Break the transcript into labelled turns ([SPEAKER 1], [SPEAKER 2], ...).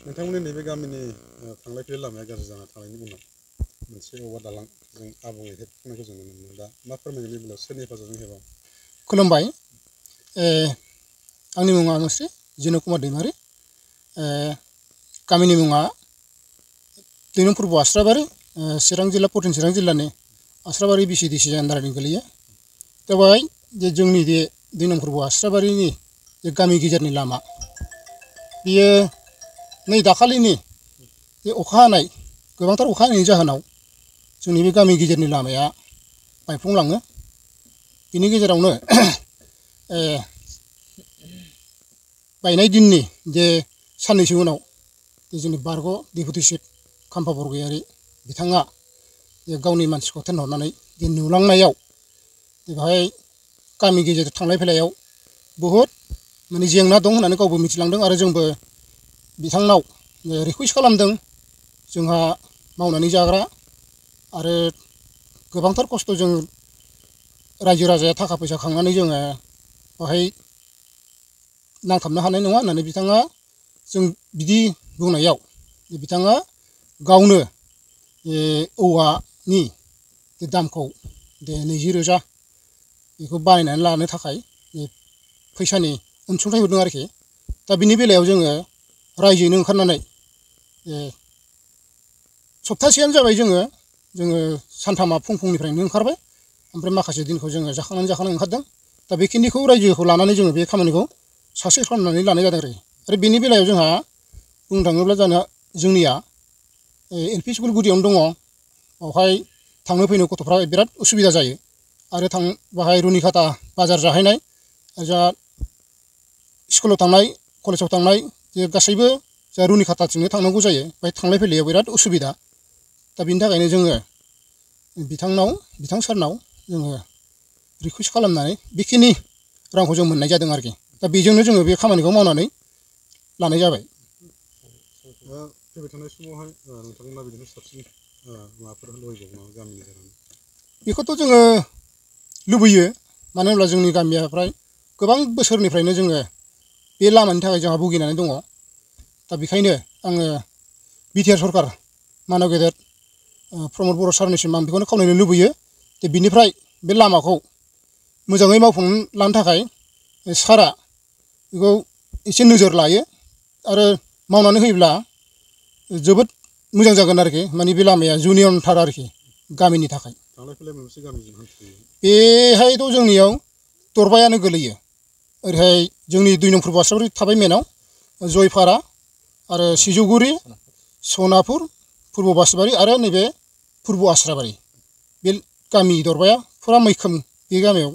[SPEAKER 1] नोंथांमोननि नैबे गामिनि थांलाय फैलाय लामाया गाज्रि जाना थानायनि उनाव मोनसे औवा दालां जों आबुङै हेबनायखौ जों नुनो मोनो। दा मा फोरमायगोन बे बेलायाव सोरनि हेफाजाबजों हेबा?
[SPEAKER 2] खुलुमबाय। आंनि मुङा मुस्रि जिनु कुमार दैमारि। गामिनि मुङा 2 नं पूर्व आस्राबारि, चिरां जिल्ला पश्चिम चिरां जिल्लानि आस्राबारि BCDC आन्दारनि गोलैयो। दा बेवहाय जे जोंनि बे 2 नं पूर्व आस्राबारिनि जे गामि गेजेरनि लामा बियो नै दाखालिनि जे अखा हानाय गोबांथार अखा हानायनि जाहोनाव जोंनि बे गामि गेजेरनि लामाया बायफ्लंलाङो। बिनि गेजेरावनो बायनाय दिननि जे साननैसो उनाव जोंनि बारग' डेपुटि चिफ खाम्फा बरगयारि बिथाङा गावनि मानसिखौ थिनहरनानै जे नुलांनायाव बेवहाय गामि गेजेर थांलाय फैलायाव बहुद माने जेंना दं होननानै गावबो मिथिलांदों आरो जोंबो बिथांनाव रिकुवेस्ट खालामदों। जोंहा मावनानै जाग्रा आरो गोबांथार खस्थ' जों रायजो राजाया थाखा फैसा खांनानै जोङो बेवहाय नांथाबनो हानाय नङा होननानै बिथाङा जों बिदि बुंनायाव बिथाङा गावनो औवानि दामखौ 20,000 बेखौ बानायनानै लानो थाखाय फैसानि अनसुंथाइ हरदों आरोखि। दा बिनि बेलायाव जोङो रायजोयैनो ओंखारनानै सप्तासेयानो जाबाय जोङो सानथामा फुंनिफ्रायनो ओंखारबाय। ओमफ्राय माखासे दिनखौ जोङो जाखांनानै ओंखारदों। दा बेखिनिखौ रायजोखौ लानानै जोङो बे खामानिखौ साक्सेस खालामनानै लानाय जादों आरो बेनि बेलायाव जोंहा बुंनो थाङोब्ला जोंनिया LP स्कुल गुदियावनो दङ। बेवहाय थांनो फैनो गथ'फ्रा बिराद उसुबिदा जायो आरो बाहाय रुनिखाता बाजार जाहैनाय जा स्कुलाव थांनाय कलेजाव थांनाय जे गासैबो जा रुनिखाताथिंनो थांनांगौ जायो। बेहाय थांलाय फैलायाव बिराद उसुबिदा। दा बिनि थाखायनो जोङो बिथां सारनाव जोङो रिकुवेस्ट खालामनानै बेखिनि रांखौ जों मोननाय जादों आरोखि। दा बेजोंनो जोङो बे खामानिखौ मावनानै लानाय जाबाय।
[SPEAKER 1] फैबाय थानाय समावहाय नोंथांमोना बिदिनो साबसिन माबाफोर लुबैबावो नामा गामिनि जानानै?
[SPEAKER 2] बेखौथ' जोङो लुबैयो। मानो होनब्ला जोंनि गामिया फ्राय गोबां बोसोरनिफ्रायनो जोङो बे लामानि थाखाय जोंहा भुगिनानै दङ। दा बेखायनो आङो बिटिआर सरकार मानब गेदेर प्रमद बर' सारनिसिम आं बेखौनो खावलायनो लुबैयो जे बिनिफ्राय बे लामाखौ मोजाङै मावफुंनानै लानो थाखाय सारआ बेखौ एसे नोजोर लायो आरो मावनानै होयोब्ला जोबोद मोजां जागोन आरोखि। माने बे लामाया जुनियनथार आरोखि गामिनि थाखाय।
[SPEAKER 1] थांलाय फैलाय मोनसे गामिजों हान्थियो
[SPEAKER 2] बेहायथ' जोंनियाव दरबायानो गोलैयो। ओरैहाय जोंनि 2 नं पूर्व आस्राबारि थाबाय मेनाव जयफारा आरो सिजौगुरि, सनापुर, पूर्व बासबारि आरो नैबे पूर्व आस्राबारि बे गामि दरबाया फुरा मैखोम बे गामियाव